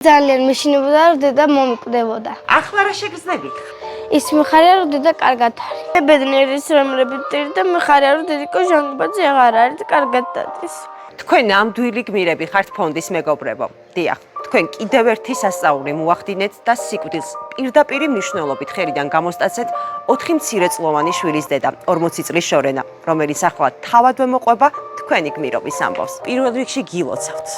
ძალიან მეშინებოდა, რომ დედა მომკვდებოდა. ახლა რა შეგრძნებით? ის მიხარია, რომ დედა კარგად არის. ბედნიერის რომლებიც და მიხარია, რომ დედიკო ჟანგბაძე აღარ არის და კარგად დადის. თქვენ ნამდვილი გმირები ხართ ფონდის მეგობრებო. დიახ, თქვენ კიდევ ერთი სასწაული მოახდინეთ და სიკვდილს პირდაპირი მნიშვნელობით ხელიდან გამოსტაცეთ 4 მცირეწლოვანი შვილის დედა, 40 წლის შორენა, რომელიც ახლა თავადვე მოყვება თქვენი გმირობის ამბავს. პირველ რიგში გილოცავთ.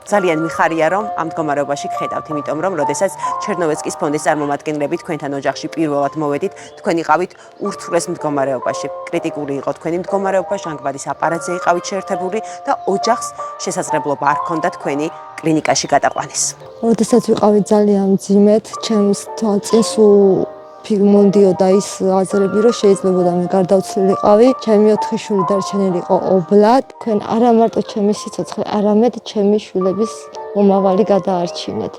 ძალიან მიხარია, რომ ამ მდგომარეობაში გხედავთ, იმიტომ რომ როდესაც ჩერნოვეცკის ფონდის წარმომადგენლები თქვენთან ოჯახში პირველად მოვედით, თქვენ იყავით ურთულეს მდგომარეობაში. კრიტიკული იყო თქვენი მდგომარეობა, ჟანგბადის აპარატზე იყავით შეერთებული და ოჯახს შესაძლებლობა არ ჰქონდა თქვენი კლინიკაში გადაყვანის. როდესაც ვიყავით ძალიან მძიმედ, ჩემს თვალწინ სულ მომდიოდა ის აზრები, რომ შეიძლებოდა მე გარდაუცლილიყავი, ჩემი 4 შვილი დარჩენილი იყო ობლად, თქვენ არა მარტო ჩემი სიცოცხლე, არამედ ჩემი შვილების მომავალი გადაარჩინეთ.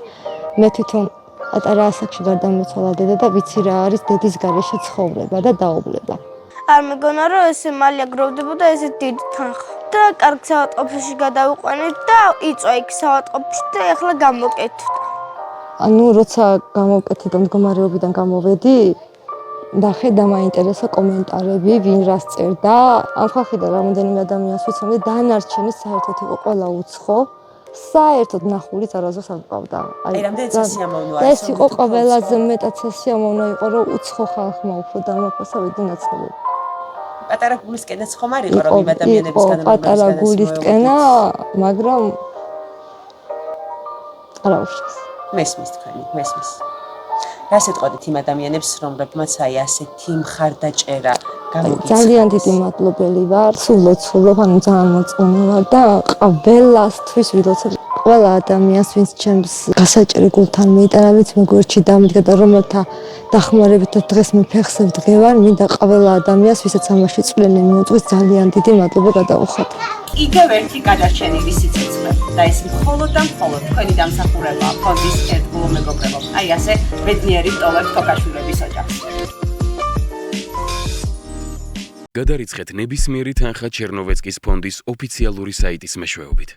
მე თვითონ პატარა ასაკში გარდამეცვალა დედა და ვიცი რა არის დედის გარეშე ცხოვრება და დაობლება. არ მეგონა, რომ ესე მალე აგროვდებოდა ესე დიდი თანხა. და კარგ საავადმყოფოში გადავიყვანეთ და იწვა იქ საავადმყოფოში და ეხლა გამოკეთდა. ანუ როცა გამოვკეთე და მდგომარეობიდან გამოვედი, ნახე და მაინტერესა კომენტარები, ვინ რას წერდა. ამ ხალხიდან რამოდენიმე ადამიანს ვიცნობდი, დანარჩენი საერთოდ იყო ყველა უცხო. საერთოდ ნახულიც არასდროს არ მყავდა. აი, რამდენი სიამოვნოა ეს იყო ყველაზე მეტად სიამოვნო იყო, რომ უცხო ხალხმა უფრო დამაფასა ვიდრე ნაცნობები. პატარა გულისკენაც ხომ არ იყო, რომ იმ ადამიანების განმავლობაში პატარა გულისკენა, მაგრამ არა უშავს. მესმის თქვენი, მესმის. რა შეტყოდით იმ ადამიანებს, რომლებმაც აი ასეთი მხარდაჭერა გამოგიცხადეს? ძალიან დიდი მადლობელი ვარ, სულ ლოცულობ, ანუ ძალიან მოწონე ვარ და ყველასთვის ვილოცებ. ყველა ადამიანს, ვინც ჩემს გასაჭირი გულთან მიიტანა, ვინც მეგობრში დამდგა და რომელთა დახმარებით დღეს მე ფეხზე ვდგევარ, მინდა ყველა ადამიანს, ვისაც ამაში წვლილი მიუძღვის, ძალიან დიდი მადლობა გადაუხადო. კიდევ ერთი გადარჩენილი სიცოცხლე და ეს მხოლოდ და მხოლოდ თქვენი დამსახურებაა ფონდის ერთგულო მეგობრებო. აი ასე ბედნიერი ტოლებ თოქაშვილების ოჯახს. გადარიცხეთ ნებისმიერი თანხა ჩერნოვეცკის ფონდის ოფიციალური საიტის მეშვეობით.